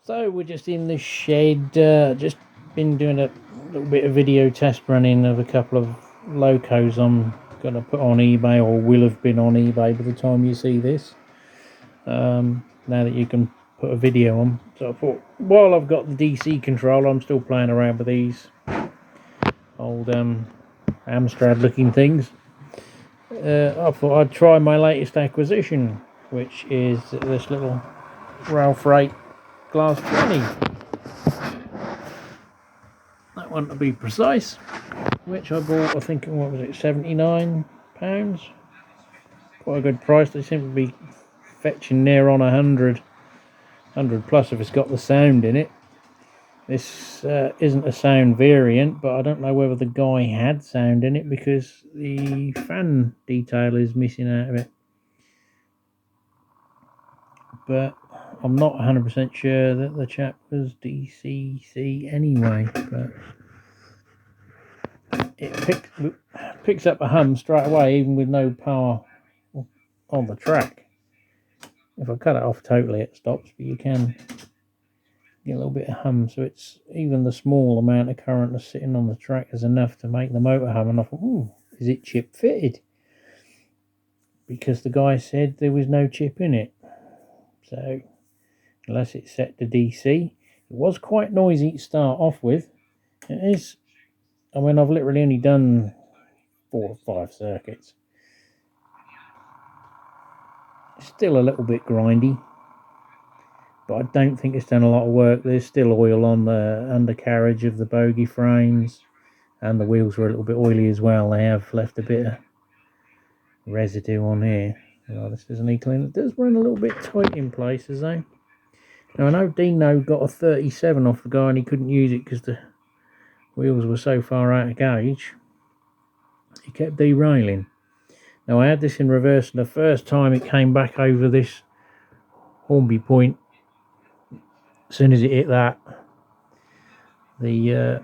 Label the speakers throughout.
Speaker 1: So we're just in the shed, just been doing a little bit of video test running of a couple of locos I'm going to put on eBay, or will have been on eBay by the time you see this, now that you can put a video on. So I thought, while I've got the DC controller, I'm still playing around with these old Amstrad looking things. I thought I'd try my latest acquisition, which is this little Ralph Rate Glass 20. That one to be precise, which I bought, I think, what was it, £79? Quite a good price. They seem to be fetching near on 100 plus if it's got the sound in it. This isn't a sound variant, but I don't know whether the guy had sound in it because the fan detail is missing out of it. But I'm not 100% sure that the chap was DCC anyway, but it picks up a hum straight away, even with no power on the track. If I cut it off totally, it stops, but you can get a little bit of hum. So it's even the small amount of current that's sitting on the track is enough to make the motor hum. And I thought, ooh, is it chip fitted? Because the guy said there was no chip in it. So unless it's set to DC, it was quite noisy to start off with. It is. I mean, I've literally only done 4 or 5 circuits. It's still a little bit grindy, but I don't think it's done a lot of work. There's still oil on the undercarriage of the bogie frames, and the wheels were a little bit oily as well. They have left a bit of residue on here. Well, this doesn't need cleaning. It does run a little bit tight in places though. Now I know Dino got a 37 off the guy and he couldn't use it because the wheels were so far out of gauge. He kept derailing. Now I had this in reverse, and the first time it came back over this Hornby point, as soon as it hit that, the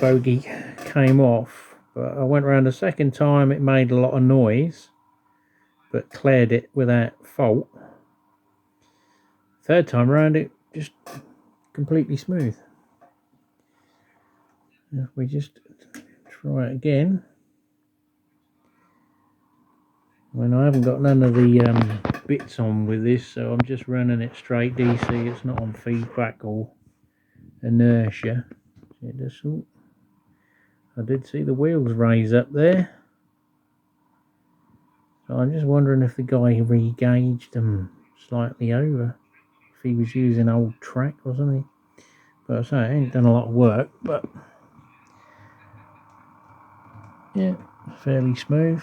Speaker 1: bogie came off. But I went around the second time, it made a lot of noise, but cleared it without fault. Third time around, it just completely smooth. If we just try it again. When I haven't got none of the bits on with this, so I'm just running it straight DC. It's not on feedback or inertia. It does. I did see the wheels raise up there, so I'm just wondering if the guy re-gauged them slightly over, if he was using old track or something. But I say, I ain't done a lot of work, but yeah, fairly smooth.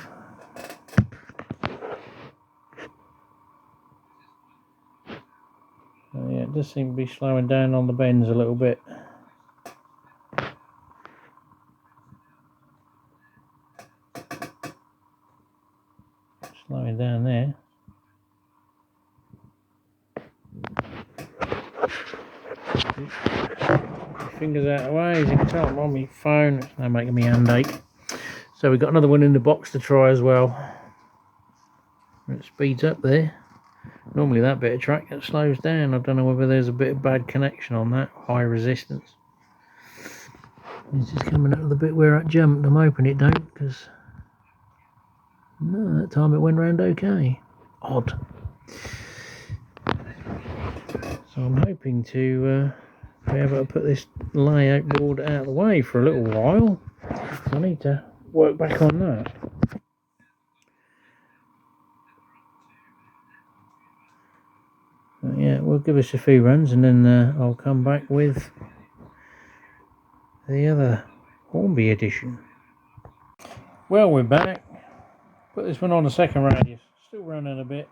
Speaker 1: Yeah, it does seem to be slowing down on the bends a little bit. Slowing down there. Fingers out of the way, as you can tell I'm on my phone. It's now making my hand ache. So we've got another one in the box to try as well. It speeds up there. Normally that bit of track that slows down. I don't know whether there's a bit of bad connection on that, high resistance. It's just coming up to the bit where I jumped. I'm hoping it don't, because no, that time it went round okay. Odd. So I'm hoping to be able to put this layout board out of the way for a little while. I need to work back on that. But yeah, we'll give us a few runs and then I'll come back with the other Hornby edition. Well, we're back. Put this one on the second radius. Still running a bit.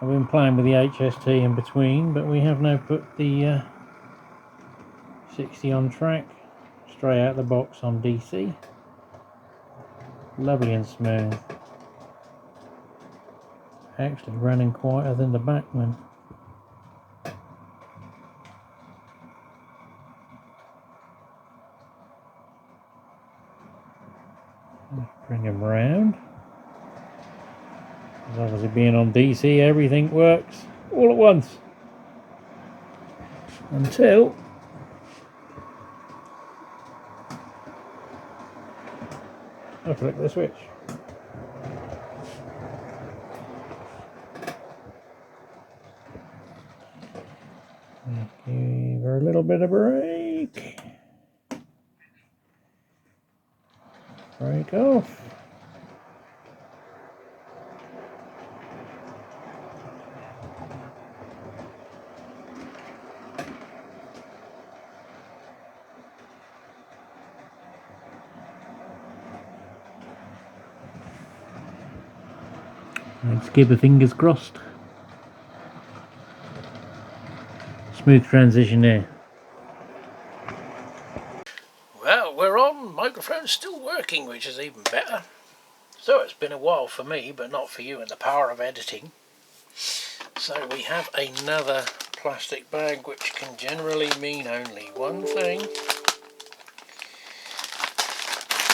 Speaker 1: I've been playing with the HST in between, but we have now put the 60 on track, straight out the box on DC. Lovely and smooth. Actually running quieter than the Bachmann. Bring him round. As obviously being on DC, everything works all at once. until I flick the switch. Give her a little bit of brake. Brake off. Let's keep the fingers crossed. Smooth transition there. Well, we're on. Microphone's still working, which is even better. So it's been a while for me, but not for you, and the power of editing. So we have another plastic bag, which can generally mean only one thing.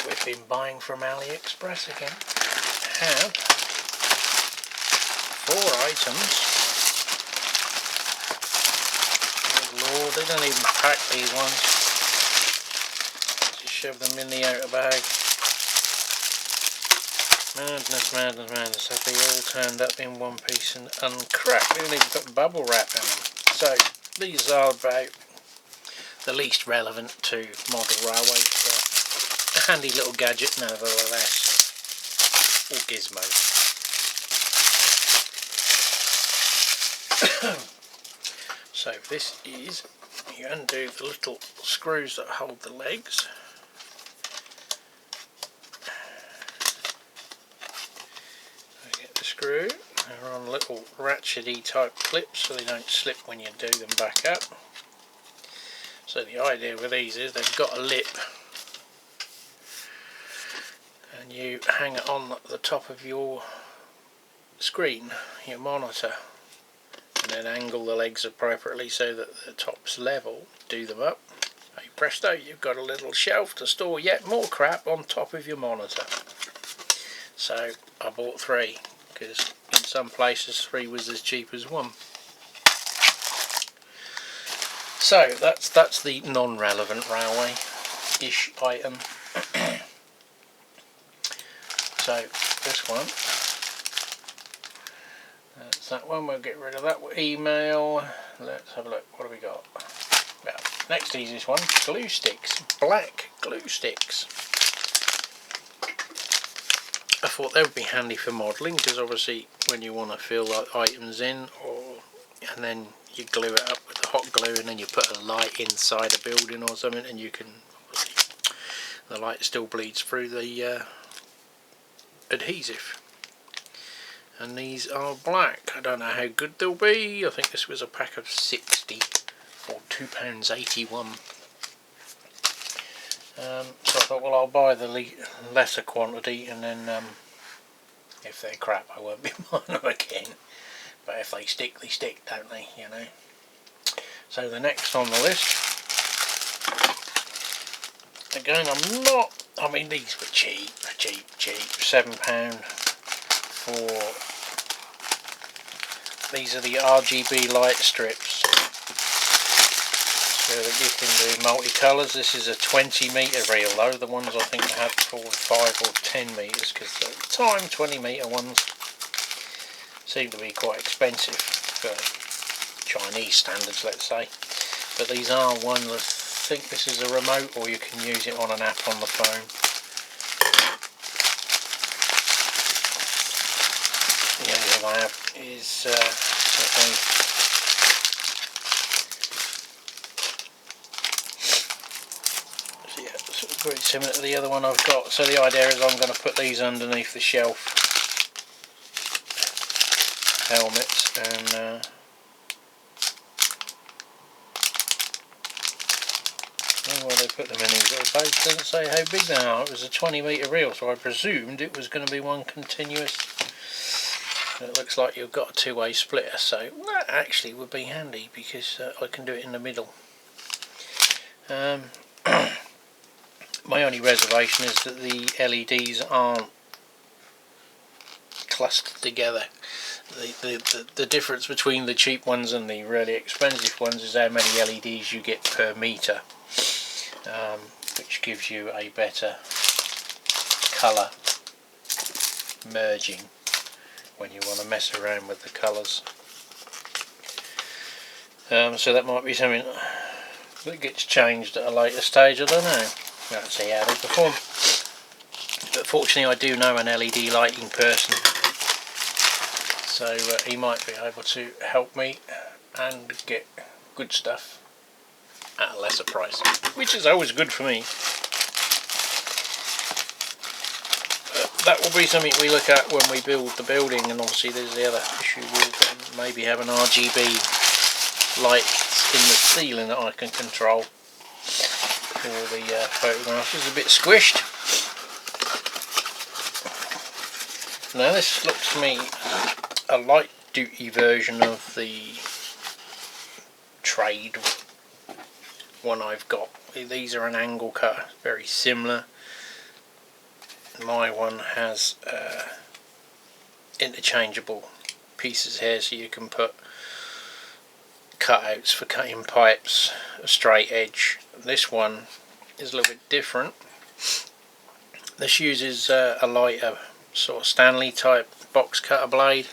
Speaker 1: We've been buying from Aliexpress again. Have 4 items. Oh Lord, they don't even pack these ones. Just shove them in the outer bag. Madness, madness, madness. Have they all turned up in one piece and uncracked? They didn't even put bubble wrap in them. So these are about the least relevant to model railways, but a handy little gadget nevertheless, or gizmo. So this is, you undo the little screws that hold the legs. Get the screw, they're on little ratchety type clips so they don't slip when you do them back up. So the idea with these is they've got a lip and you hang it on the top of your screen, your monitor, and then angle the legs appropriately so that the top's level, do them up. Hey presto, you've got a little shelf to store yet more crap on top of your monitor. So I bought 3 because in some places 3 was as cheap as 1. So that's the non-relevant railway-ish item. So this one, that's that one. We'll get rid of that email. Let's have a look. What have we got? Well, next easiest one, glue sticks, black glue sticks. I thought they would be handy for modelling because obviously when you want to fill items in, and then you glue it up with the hot glue, and then you put a light inside a building or something, and you can, obviously, the light still bleeds through the adhesive. And these are black. I don't know how good they'll be. I think this was a pack of 60 for £2.81. So I thought, well, I'll buy the lesser quantity, and then if they're crap I won't be buying them again. But if they stick, don't they, you know. So the next on the list, again, I mean these were cheap, £7 for, these are the RGB light strips, so that you can do multicolours. This is a 20 metre reel though, the ones I think I had for 5 or 10 metres, because at the time 20 metre ones seem to be quite expensive for Chinese standards, let's say. But these are one that, I think this is a remote, or you can use it on an app on the phone. The only thing I have is so yeah, it's very similar to the other one I've got. So the idea is I'm going to put these underneath the shelf helmets, and well, they put them in these little bags. Doesn't say how big they are. It was a 20 metre reel, so I presumed it was going to be one continuous. It looks like you've got a 2-way splitter, so that actually would be handy because I can do it in the middle. My only reservation is that the LEDs aren't clustered together. The difference between the cheap ones and the really expensive ones is how many LEDs you get per meter, which gives you a better colour merging when you want to mess around with the colours. So that might be something that gets changed at a later stage, I don't know. Let's see how they perform. But fortunately I do know an LED lighting person, so he might be able to help me and get good stuff at a lesser price, which is always good for me. That will be something we look at when we build the building, and obviously there's the other issue with maybe having RGB lights in the ceiling that I can control for the photographs. It's a bit squished. Now this looks to me a light duty version of the trade one I've got. These are an angle cutter, very similar. My one has interchangeable pieces here, so you can put cutouts for cutting pipes, a straight edge. This one is a little bit different. This uses a lighter sort of Stanley type box cutter blade,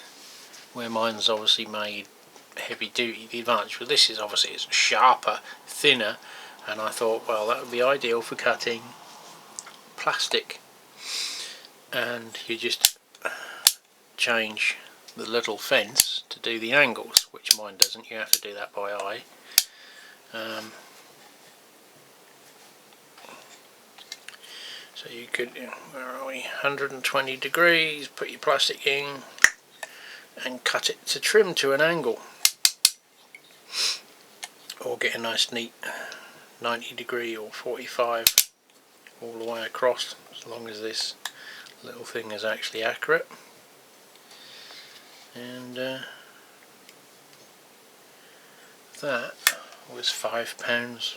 Speaker 1: where mine's obviously made heavy duty. The advantage with this is obviously it's sharper, thinner, and I thought, well, that would be ideal for cutting plastic. And you just change the little fence to do the angles, which mine doesn't. You have to do that by eye. So you could, where are we, 120 degrees, put your plastic in and cut it to trim to an angle, or get a nice neat 90 degree or 45 all the way across, as long as this little thing is actually accurate. And that was £5.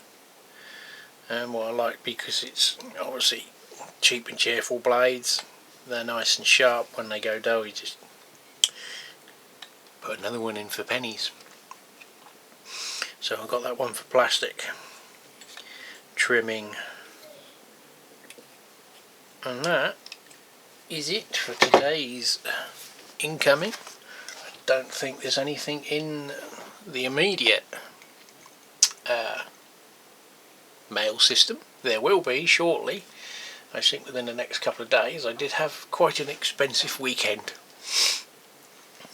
Speaker 1: And what I like, because it's obviously cheap and cheerful blades, they're nice and sharp. When they go dull, you just put another one in for pennies. So I got that one for plastic trimming, and that is it for today's incoming. I don't think there's anything in the immediate mail system. There will be shortly, I think within the next couple of days. I did have quite an expensive weekend.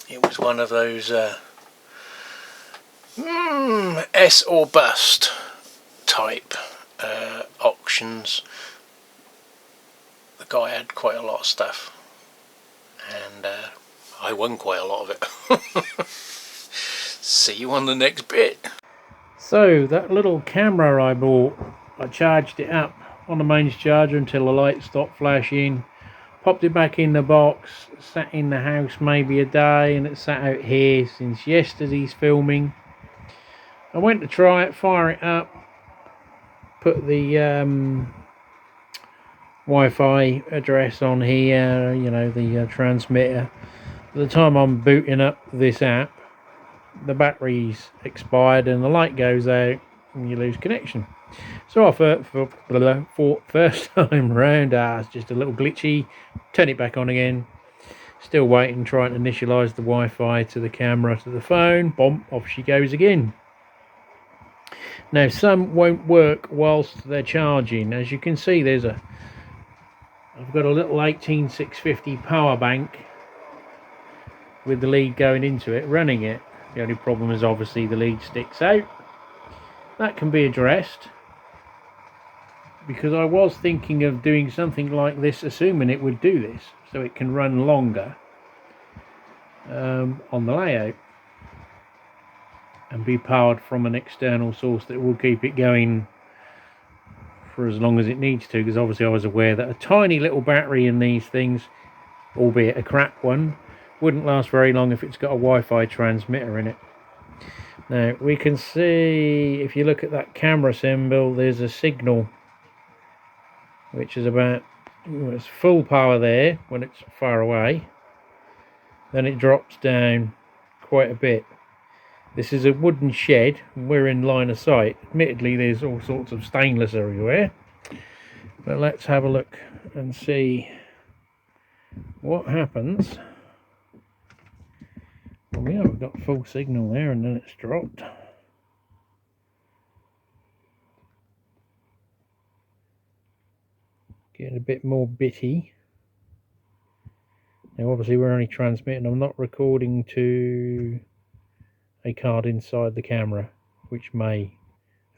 Speaker 1: It was one of those S or bust type auctions. The guy had quite a lot of stuff, and I won quite a lot of it. See you on the next bit. So that little camera I bought, I charged it up on the mains charger until the light stopped flashing, popped it back in the box, sat in the house maybe a day, and it sat out here since yesterday's filming. I went to try it, fire it up, put the Wi-Fi address on here, you know, the transmitter. By the time I'm booting up this app, the battery's expired and the light goes out and you lose connection. So I thought, for first time round, it's just a little glitchy, turn it back on again, still waiting, trying to initialise the Wi-Fi to the camera to the phone, boom, off she goes again. Now some won't work whilst they're charging. As you can see, I've got a little 18650 power bank with the lead going into it, running it. The only problem is obviously the lead sticks out. That can be addressed, because I was thinking of doing something like this, assuming it would do this, so it can run longer on the layout and be powered from an external source that will keep it going for as long as it needs to, because obviously I was aware that a tiny little battery in these things, albeit a crap one, wouldn't last very long if it's got a Wi-Fi transmitter in it. Now we can see, if you look at that camera symbol, there's a signal which is about, it's full power there when it's far away, then it drops down quite a bit. This is a wooden shed, and we're in line of sight. Admittedly, there's all sorts of stainless everywhere, but let's have a look and see what happens. Well, we haven't got full signal there, and then it's dropped. Getting a bit more bitty. Now obviously we're only transmitting, I'm not recording to a card inside the camera, which may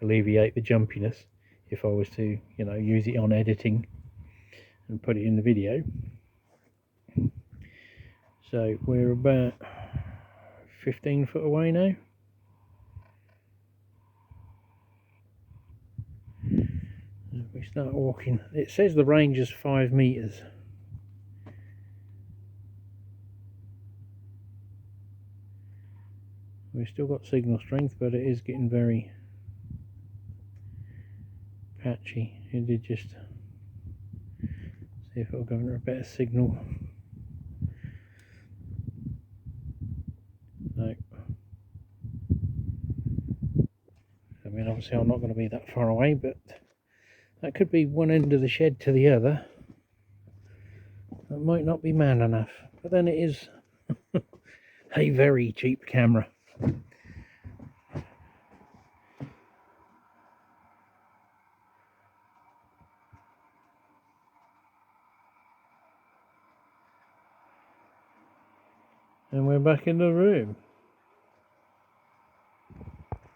Speaker 1: alleviate the jumpiness if I was to, you know, use it on editing and put it in the video. So we're about 15 foot away now. If we start walking, it says the range is 5 meters. We've still got signal strength, but it is getting very patchy. It did just see if it'll go into a better signal. No. I mean, obviously I'm not going to be that far away, but that could be one end of the shed to the other. That might not be man enough, but then it is a very cheap camera. And we're back in the room.